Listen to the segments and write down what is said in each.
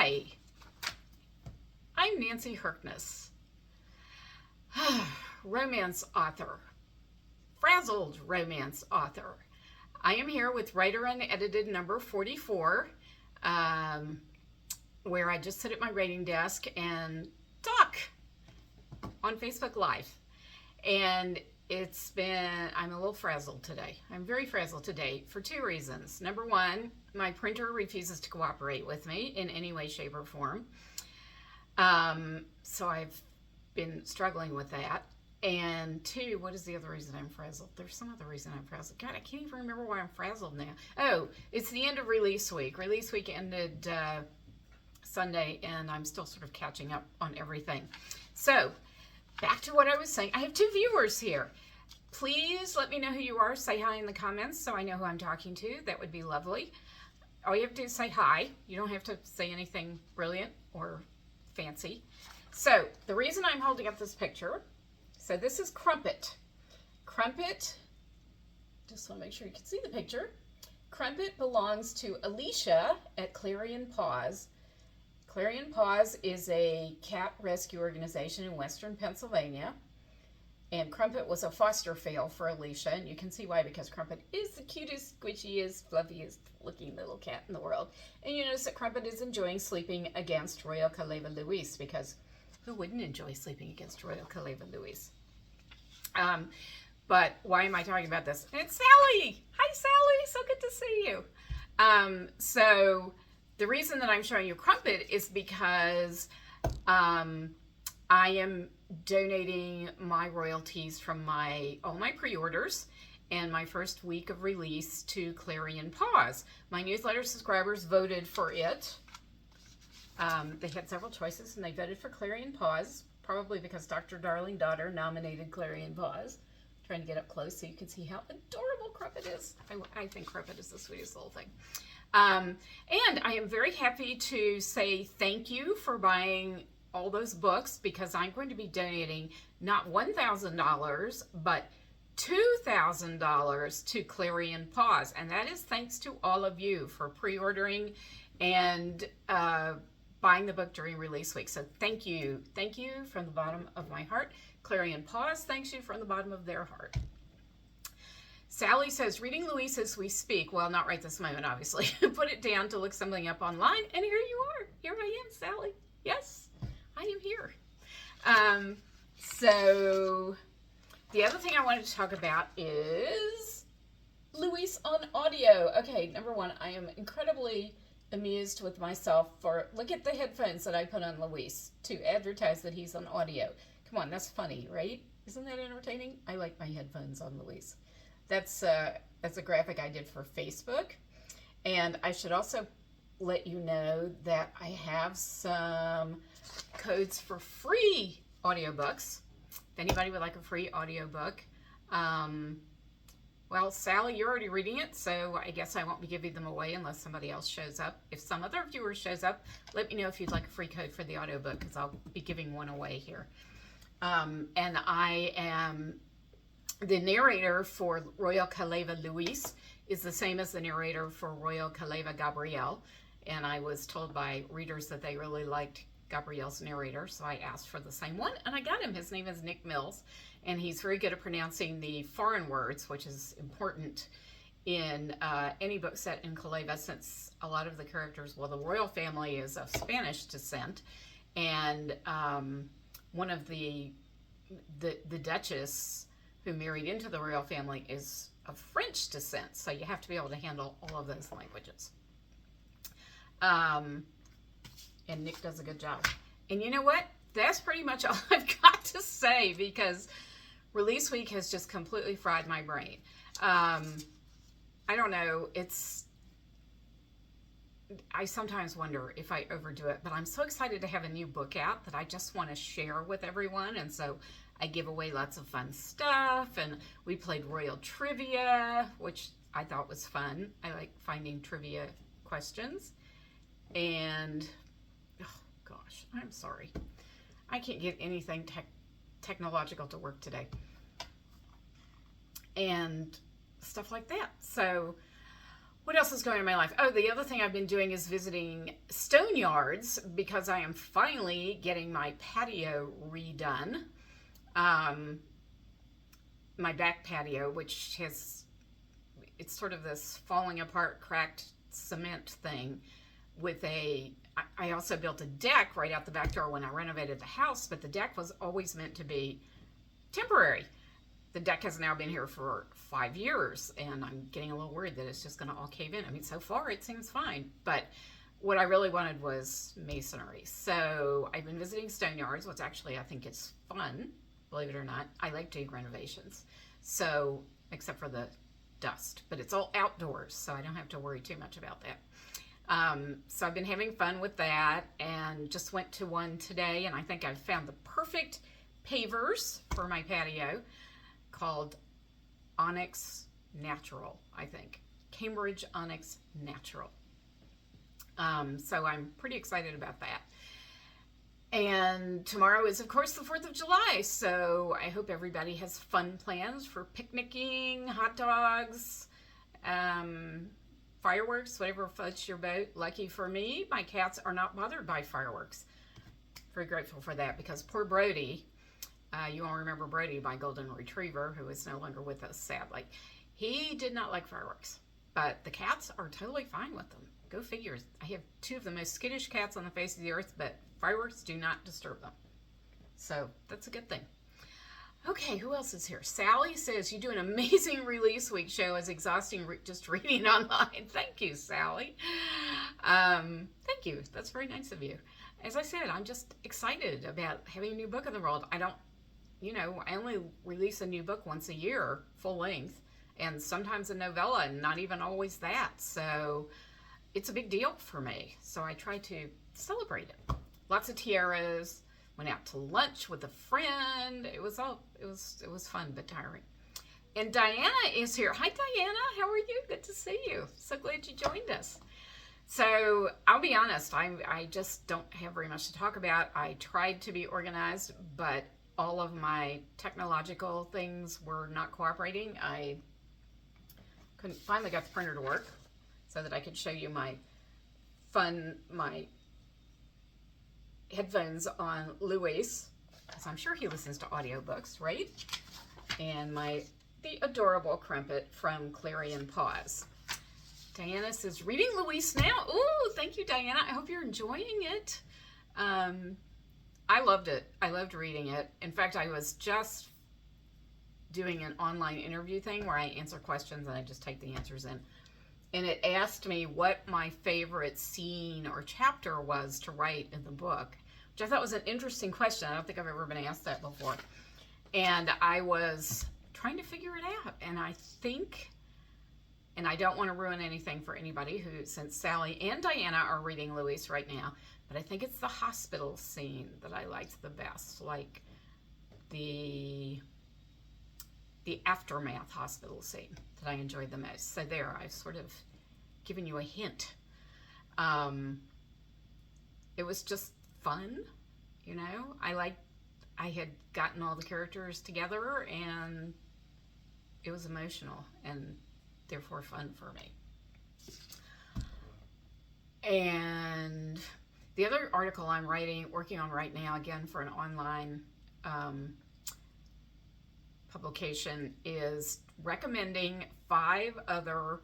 Hi, I'm Nancy Harkness, romance author, frazzled romance author. I am here with Writer Unedited number 44, where I just sit at my writing desk and talk on Facebook Live. And I'm a little frazzled today. I'm very frazzled today for two reasons. Number one, my printer refuses to cooperate with me in any way, shape, or form. So I've been struggling with that. And two, what is the other reason I'm frazzled? There's some other reason I'm frazzled. God, I can't even remember why I'm frazzled now. Oh, it's the end of release week. Release week ended Sunday, and I'm still sort of catching up on everything. So, back to what I was saying. I have two viewers here. Please let me know who you are. Say hi in the comments so I know who I'm talking to. That would be lovely. All you have to do is say hi. You don't have to say anything brilliant or fancy. So, the reason I'm holding up this picture, so this is Crumpet. Crumpet, just want to make sure you can see the picture. Crumpet belongs to Alicia at Clarion Paws. Clarion Paws is a cat rescue organization in western Pennsylvania. And Crumpet was a foster fail for Alicia, and you can see why, because Crumpet is the cutest, squishiest, fluffiest looking little cat in the world. And you notice that Crumpet is enjoying sleeping against Royal Caleva Louise, because who wouldn't enjoy sleeping against Royal Caleva Louise? But why am I talking about this? It's Sally! Hi, Sally! So good to see you. So the reason that I'm showing you Crumpet is because I am donating my royalties from all my pre-orders and my first week of release to Clarion Paws. My newsletter subscribers voted for it. They had several choices, and they voted for Clarion Paws, probably because Dr. Darling Daughter nominated Clarion Paws. I'm trying to get up close so you can see how adorable Crumpet is. I think Crumpet is the sweetest little thing. And I am very happy to say thank you for buying all those books, because I'm going to be donating not $1,000, but $2,000 to Clarion Paws. And that is thanks to all of you for pre-ordering and buying the book during release week. So thank you. Thank you from the bottom of my heart. Clarion Paws thanks you from the bottom of their heart. Sally says, reading Louise as we speak. Well, not right this moment, obviously. Put it down to look something up online. And here you are. Here I am, Sally. Yes, I am here. So the other thing I wanted to talk about is Louise on audio. Okay, number one, I am incredibly amused with myself look at the headphones that I put on Louise to advertise that he's on audio. Come on, that's funny, right? Isn't that entertaining? I like my headphones on Louise. That's a graphic I did for Facebook. And I should also let you know that I have some codes for free audiobooks. If anybody would like a free audiobook, well, Sally, you're already reading it, so I guess I won't be giving them away unless somebody else shows up. If some other viewer shows up, let me know if you'd like a free code for the audiobook, because I'll be giving one away here. And I am the narrator for Royal Caleva Louise is the same as the narrator for Royal Caleva Gabrielle. And I was told by readers that they really liked Gabrielle's narrator, so I asked for the same one, and I got him. His name is Nick Mills, and he's very good at pronouncing the foreign words, which is important in any book set in Caleva, since a lot of the characters, well, the royal family is of Spanish descent, and one of the Duchess who married into the royal family is of French descent, so you have to be able to handle all of those languages. And Nick does a good job. And you know what? That's pretty much all I've got to say, because release week has just completely fried my brain. I don't know. I sometimes wonder if I overdo it, but I'm so excited to have a new book out that I just want to share with everyone. And so I give away lots of fun stuff, and we played Royal Trivia, which I thought was fun. I like finding trivia questions. And, oh gosh, I'm sorry. I can't get anything technological to work today. And stuff like that. So What else is going on in my life? Oh, the other thing I've been doing is visiting stone yards because I am finally getting my patio redone. My back patio, which it's sort of this falling apart, cracked cement thing with I also built a deck right out the back door when I renovated the house, but the deck was always meant to be temporary. The deck has now been here for 5 years, and I'm getting a little worried that it's just going to all cave in. I mean, so far it seems fine, but what I really wanted was masonry. So I've been visiting stone yards, which actually I think is fun, believe it or not. I like doing renovations, so except for the dust, but it's all outdoors, so I don't have to worry too much about that. So I've been having fun with that, and just went to one today, and I think I've found the perfect pavers for my patio, called Onyx Natural, I think. Cambridge Onyx Natural. So I'm pretty excited about that. And tomorrow is, of course, the 4th of July, so I hope everybody has fun plans for picnicking, hot dogs, fireworks, whatever floats your boat. Lucky for me, my cats are not bothered by fireworks. Very grateful for that, because poor Brody, you all remember Brody, my golden retriever, who is no longer with us, sadly. He did not like fireworks, but the cats are totally fine with them. Go figure. I have 2 of the most skittish cats on the face of the earth, but fireworks do not disturb them. So that's a good thing. Okay, who else is here? Sally says, you do an amazing release week show. It's exhausting just reading online. Thank you, Sally. Thank you. That's very nice of you. As I said, I'm just excited about having a new book in the world. I only release a new book once a year, full length, and sometimes a novella, and not even always that. So it's a big deal for me. So I try to celebrate it. Lots of tiaras. Went out to lunch with a friend. It was fun but tiring. And Diana is here. Hi, Diana. How are you? Good to see you. So glad you joined us. So I'll be honest, I just don't have very much to talk about. I tried to be organized, but all of my technological things were not cooperating. I finally got the printer to work so that I could show you my headphones on Luis, because I'm sure he listens to audiobooks, right? And the adorable crumpet from Clarion Paws. Diana says, reading Luis now. Ooh, thank you, Diana. I hope you're enjoying it. I loved it. I loved reading it. In fact, I was just doing an online interview thing where I answer questions and I just type the answers in. And it asked me what my favorite scene or chapter was to write in the book, which I thought was an interesting question. I don't think I've ever been asked that before. And I was trying to figure it out. And I think, and I don't want to ruin anything for anybody since Sally and Diana are reading Luis right now, but I think it's the hospital scene that I liked the best, like the aftermath hospital scene that I enjoyed the most. So there, I've sort of given you a hint. It was just fun, I had gotten all the characters together, and it was emotional and therefore fun for me. And the other article I'm working on right now, again for an online publication, is recommending 5 other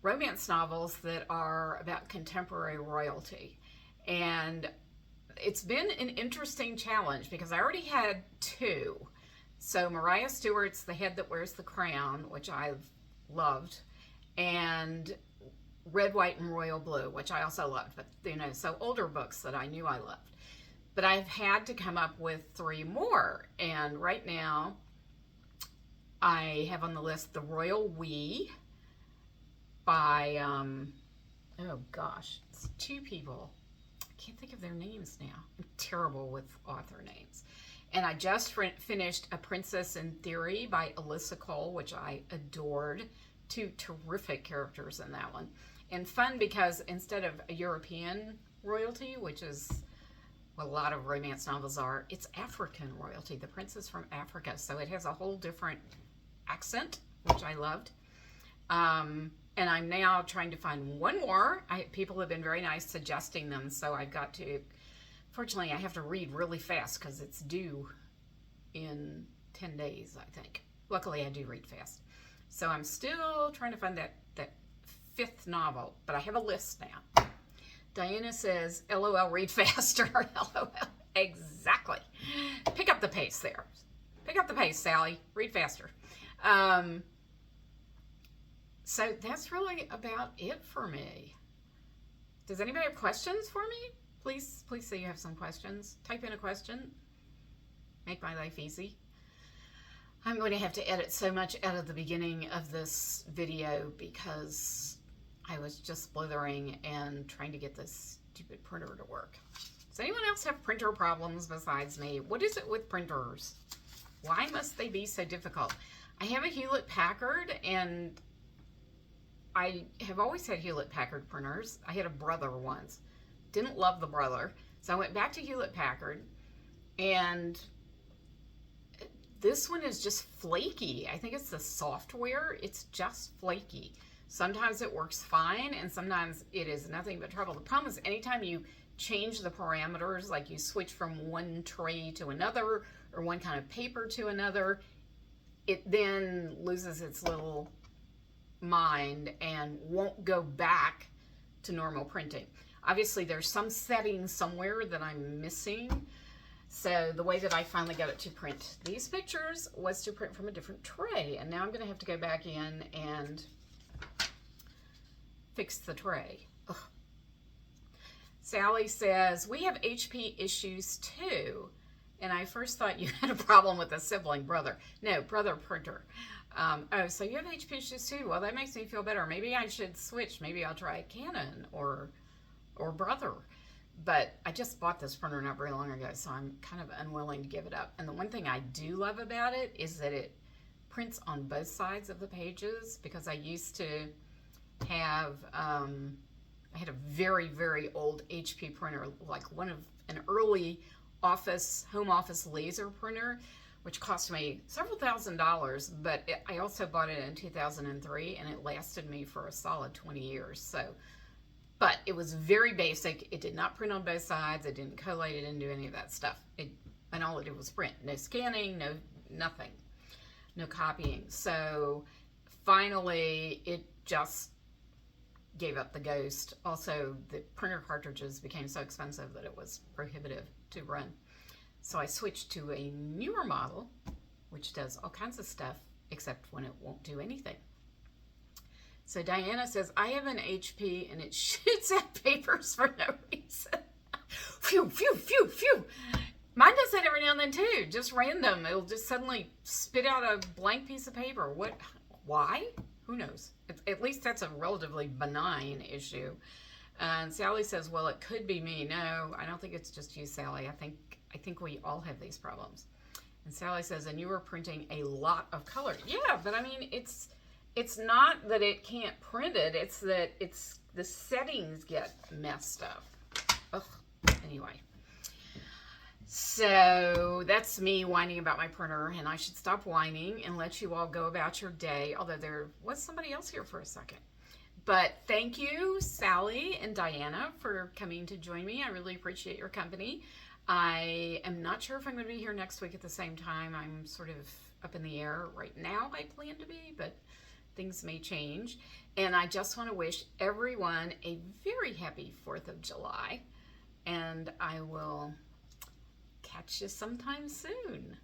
romance novels that are about contemporary royalty. And it's been an interesting challenge because I already had 2. So Mariah Stewart's The Head That Wears the Crown, which I've loved, and Red, White, and Royal Blue, which I also loved, but so older books that I knew I loved. But I've had to come up with 3 more, and right now I have on the list The Royal We by, oh gosh, it's 2 people. I can't think of their names now. I'm terrible with author names. And I just finished A Princess in Theory by Alyssa Cole, which I adored. 2 terrific characters in that one. And fun because instead of a European royalty, which is what a lot of romance novels are, it's African royalty, the princess from Africa. So it has a whole different accent, which I loved. And I'm now trying to find one more. People have been very nice suggesting them, so I've got to, fortunately, I have to read really fast because it's due in 10 days, I think. Luckily, I do read fast. So I'm still trying to find that fifth novel, but I have a list now. Diana says, LOL, read faster. LOL. Exactly. Pick up the pace there. Pick up the pace, Sally. Read faster. So that's really about it for me. Does anybody have questions for me? Please say you have some questions. Type in a question. Make my life easy. I'm going to have to edit so much out of the beginning of this video because I was just blithering and trying to get this stupid printer to work. Does anyone else have printer problems besides me? What is it with printers? Why must they be so difficult? I have a Hewlett-Packard, and I have always had Hewlett-Packard printers. I had a Brother once. Didn't love the Brother, so I went back to Hewlett-Packard, and this one is just flaky. I think it's the software. It's just flaky. Sometimes it works fine, and sometimes it is nothing but trouble. The problem is anytime you change the parameters, like you switch from one tray to another or one kind of paper to another, it then loses its little mind and won't go back to normal printing. Obviously, there's some settings somewhere that I'm missing. So the way that I finally got it to print these pictures was to print from a different tray. And now I'm going to have to go back in and fix the tray. Ugh. Sally says, we have HP issues too. And I first thought you had a problem with a sibling brother. No, Brother printer. Oh, so you have HP issues too. Well, that makes me feel better. Maybe I should switch. Maybe I'll try Canon or Brother. But I just bought this printer not very long ago, so I'm kind of unwilling to give it up. And the one thing I do love about it is that it prints on both sides of the pages, because I used to have, I had a very, very old HP printer, like an early home office laser printer, which cost me several $1,000s, but I also bought it in 2003, and it lasted me for a solid 20 years. So, but it was very basic. It did not print on both sides. It didn't collate. It didn't do any of that stuff. And all it did was print. No scanning, nothing, no copying. So finally, it just gave up the ghost. Also, the printer cartridges became so expensive that it was prohibitive to run. So I switched to a newer model, which does all kinds of stuff, except when it won't do anything. So Diana says, I have an HP and it shoots out papers for no reason. Phew, phew, phew, phew. Mine does that every now and then too, just random. It'll just suddenly spit out a blank piece of paper. Why? Who knows? At least that's a relatively benign issue. And Sally says, well, it could be me. No, I don't think it's just you, Sally. I think we all have these problems. And Sally says, and you were printing a lot of color. Yeah, but I mean, it's not that it can't print it. It's that the settings get messed up. Ugh. Anyway. So that's me whining about my printer, and I should stop whining and let you all go about your day, although there was somebody else here for a second. But thank you, Sally and Diana, for coming to join me. I really appreciate your company. I am not sure if I'm going to be here next week at the same time. I'm sort of up in the air right now. I plan to be, but things may change. And I just want to wish everyone a very happy 4th of July. And I will catch you sometime soon.